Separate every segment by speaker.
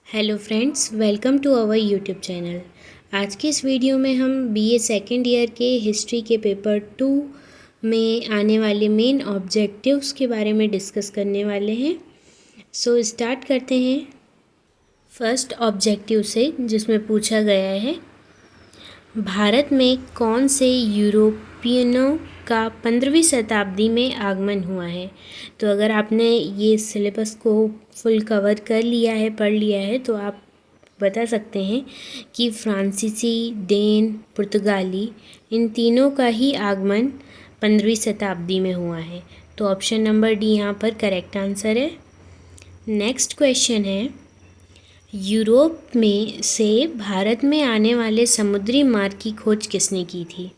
Speaker 1: Hello friends, welcome to our YouTube channel. आज की इस वीडियो में हम बीए सेकेंड ईयर के हिस्ट्री के पेपर 2 में आने वाले मेन ऑब्जेक्टिव्स के बारे में डिस्कस करने वाले हैं। सो स्टार्ट करते हैं फर्स्ट ऑब्जेक्टिव से, जिसमें पूछा गया है भारत में कौन से यूरोपियनों का 15वीं शताब्दी में आगमन हुआ है। तो अगर आपने ये सिलेबस को फुल कवर कर लिया है, पढ़ लिया है, तो आप बता सकते हैं कि फ्रांसीसी, डेन, पुर्तगाली, इन तीनों का ही आगमन 15वीं शताब्दी में हुआ है। तो ऑप्शन नंबर डी यहाँ पर करेक्ट आंसर है। नेक्स्ट क्वेश्चन है, यूरोप में से भारत में आने वाले समुद्री मार्ग की खोज किसने की थी।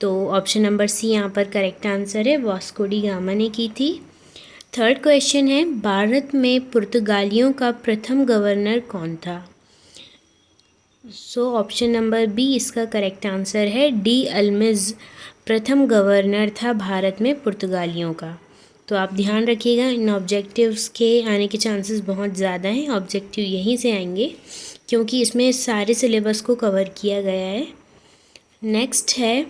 Speaker 1: तो ऑप्शन नंबर सी यहाँ पर करेक्ट आंसर है, वास्को डी गामा ने की थी। थर्ड क्वेश्चन है, भारत में पुर्तगालियों का प्रथम गवर्नर कौन था। सो ऑप्शन नंबर बी इसका करेक्ट आंसर है, डी अल्मिज प्रथम गवर्नर था भारत में पुर्तगालियों का। तो आप ध्यान रखिएगा, इन ऑब्जेक्टिव्स के आने के चांसेस बहुत ज़्यादा हैं। ऑब्जेक्टिव यहीं से आएंगे क्योंकि इसमें सारे सिलेबस को कवर किया गया है। नेक्स्ट है,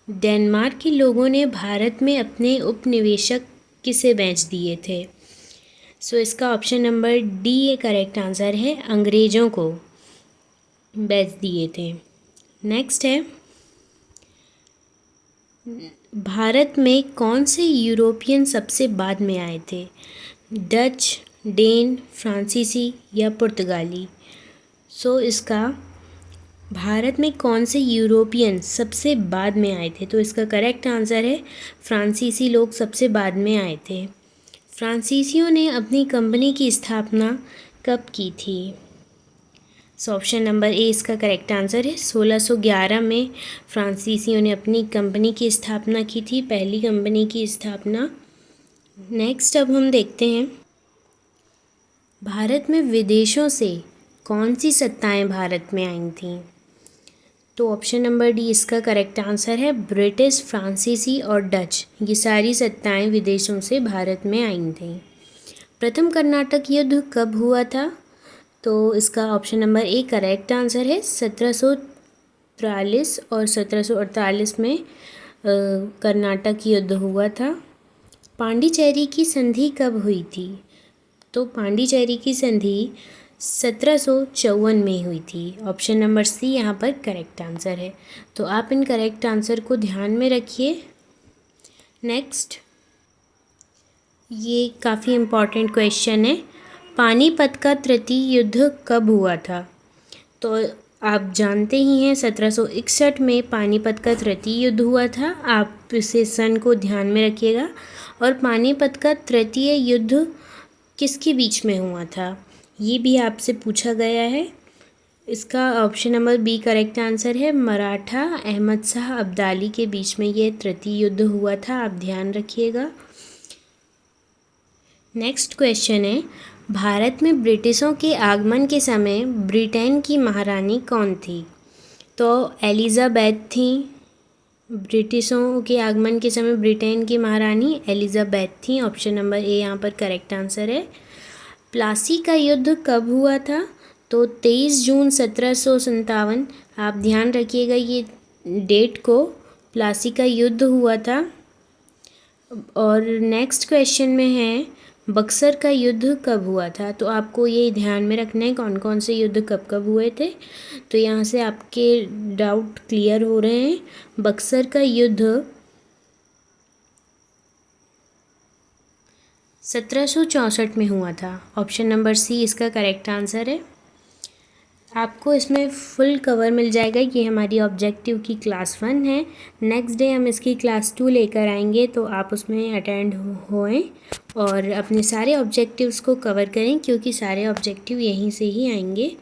Speaker 1: डेनमार्क के लोगों ने भारत में अपने उपनिवेशक किसे बेच दिए थे। सो इसका ऑप्शन नंबर डी ये करेक्ट आंसर है, अंग्रेज़ों को बेच दिए थे। नेक्स्ट है, भारत में कौन से यूरोपियन सबसे बाद में आए थे। डच, डेन, फ्रांसीसी या पुर्तगाली। सो इसका भारत में कौन से यूरोपियन सबसे बाद में आए थे, तो इसका करेक्ट आंसर है, फ्रांसीसी लोग सबसे बाद में आए थे। फ्रांसीसियों ने अपनी कंपनी की स्थापना कब की थी। सो ऑप्शन नंबर ए इसका करेक्ट आंसर है, 1611 में फ्रांसीसियों ने अपनी कंपनी की स्थापना की थी, पहली कंपनी की स्थापना। नेक्स्ट अब हम देखते हैं, भारत में विदेशों से कौन सी सत्ताएं भारत में आई थीं। तो ऑप्शन नंबर डी इसका करेक्ट आंसर है, ब्रिटिश, फ्रांसीसी और डच, ये सारी सत्ताएं विदेशों से भारत में आई थीं। प्रथम कर्नाटक युद्ध कब हुआ था। तो इसका option number A correct answer है, 1743 और 1748 में कर्नाटक युद्ध हुआ था। पांडिचेरी की संधि कब हुई थी। तो पांडिचेरी की संधि 1754 में हुई थी। ऑप्शन नंबर सी यहाँ पर करेक्ट आंसर है। तो आप इन करेक्ट आंसर को ध्यान में रखिए। नेक्स्ट, ये काफ़ी इम्पॉर्टेंट क्वेश्चन है, पानीपत का तृतीय युद्ध कब हुआ था। तो आप जानते ही हैं, 1761 में पानीपत का तृतीय युद्ध हुआ था। आप इसे सन को ध्यान में रखिएगा। और पानीपत का तृतीय युद्ध किसके बीच में हुआ था, ये भी आपसे पूछा गया है। इसका option number B correct answer है, मराठा अहमद शाह अब्दाली के बीच में ये तृतीय युद्ध हुआ था, आप ध्यान रखिएगा। नेक्स्ट क्वेश्चन है, भारत में ब्रिटिशों के आगमन के समय ब्रिटेन की महारानी कौन थी। तो एलिज़ाबेथ थी। ब्रिटिशों के आगमन के समय ब्रिटेन की महारानी एलिज़ाबेथ थी। ऑप्शन नंबर ए यहाँ पर करेक्ट आंसर है। प्लासी का युद्ध कब हुआ था। तो 23 जून 1757, आप ध्यान रखिएगा ये डेट को, प्लासी का युद्ध हुआ था। और नेक्स्ट क्वेश्चन में है, बक्सर का युद्ध कब हुआ था। तो आपको ये ध्यान में रखना है कौन कौन से युद्ध कब कब हुए थे। तो यहाँ से आपके डाउट क्लियर हो रहे हैं। बक्सर का युद्ध 1764 में हुआ था। ऑप्शन नंबर सी इसका करेक्ट आंसर है। आपको इसमें फुल कवर मिल जाएगा। ये हमारी ऑब्जेक्टिव की क्लास 1 है। नेक्स्ट डे हम इसकी क्लास 2 लेकर आएंगे, तो आप उसमें अटेंड होएं और अपने सारे ऑब्जेक्टिव्स को कवर करें, क्योंकि सारे ऑब्जेक्टिव यहीं से ही आएंगे।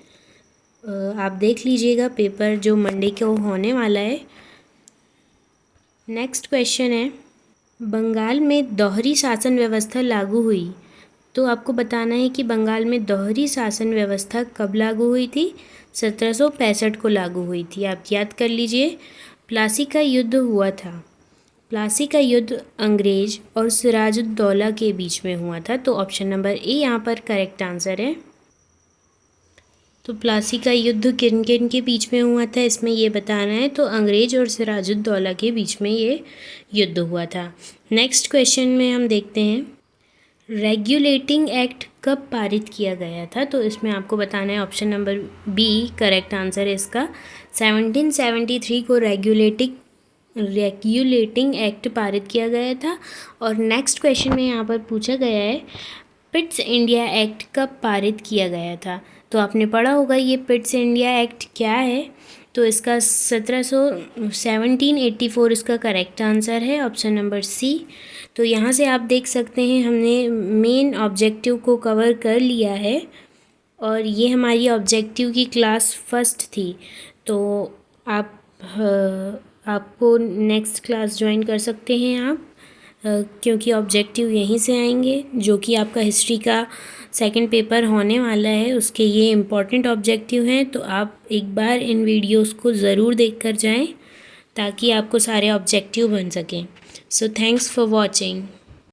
Speaker 1: आप देख लीजिएगा पेपर जो मंडे को होने वाला है। नेक्स्ट क्वेश्चन है, बंगाल में दोहरी शासन व्यवस्था लागू हुई। तो आपको बताना है कि बंगाल में दोहरी शासन व्यवस्था कब लागू हुई थी। 1765 को लागू हुई थी, आप याद कर लीजिए। प्लासी का युद्ध हुआ था। प्लासी का युद्ध अंग्रेज और सिराजुद्दौला के बीच में हुआ था। तो ऑप्शन नंबर ए यहाँ पर करेक्ट आंसर है। तो प्लासी का युद्ध किन किन के बीच में हुआ था इसमें ये बताना है। तो अंग्रेज और सिराजुद्दौला के बीच में ये युद्ध हुआ था। नेक्स्ट क्वेश्चन में हम देखते हैं रेगुलेटिंग एक्ट कब पारित किया गया था। तो इसमें आपको बताना है option number B correct answer है इसका। 1773 को रेगुलेटिंग एक्ट पारित किया गया था। और नेक्स्ट क्वेश्चन में यहाँ पर पूछा गया है पिट्स इंडिया एक्ट कब पारित किया गया था। तो आपने पढ़ा होगा ये पिट्स इंडिया एक्ट क्या है। तो इसका 1784 इसका करेक्ट आंसर है ऑप्शन नंबर सी। तो यहाँ से आप देख सकते हैं हमने मेन ऑब्जेक्टिव को कवर कर लिया है और ये हमारी ऑब्जेक्टिव की क्लास फर्स्ट थी। तो आपको नेक्स्ट क्लास ज्वाइन कर सकते हैं आप, क्योंकि ऑब्जेक्टिव यहीं से आएंगे जो कि आपका हिस्ट्री का सेकंड पेपर होने वाला है, उसके ये इम्पॉर्टेंट ऑब्जेक्टिव हैं। तो आप एक बार इन वीडियोस को ज़रूर देख कर जाएँ ताकि आपको सारे ऑब्जेक्टिव बन सकें। So thanks for watching.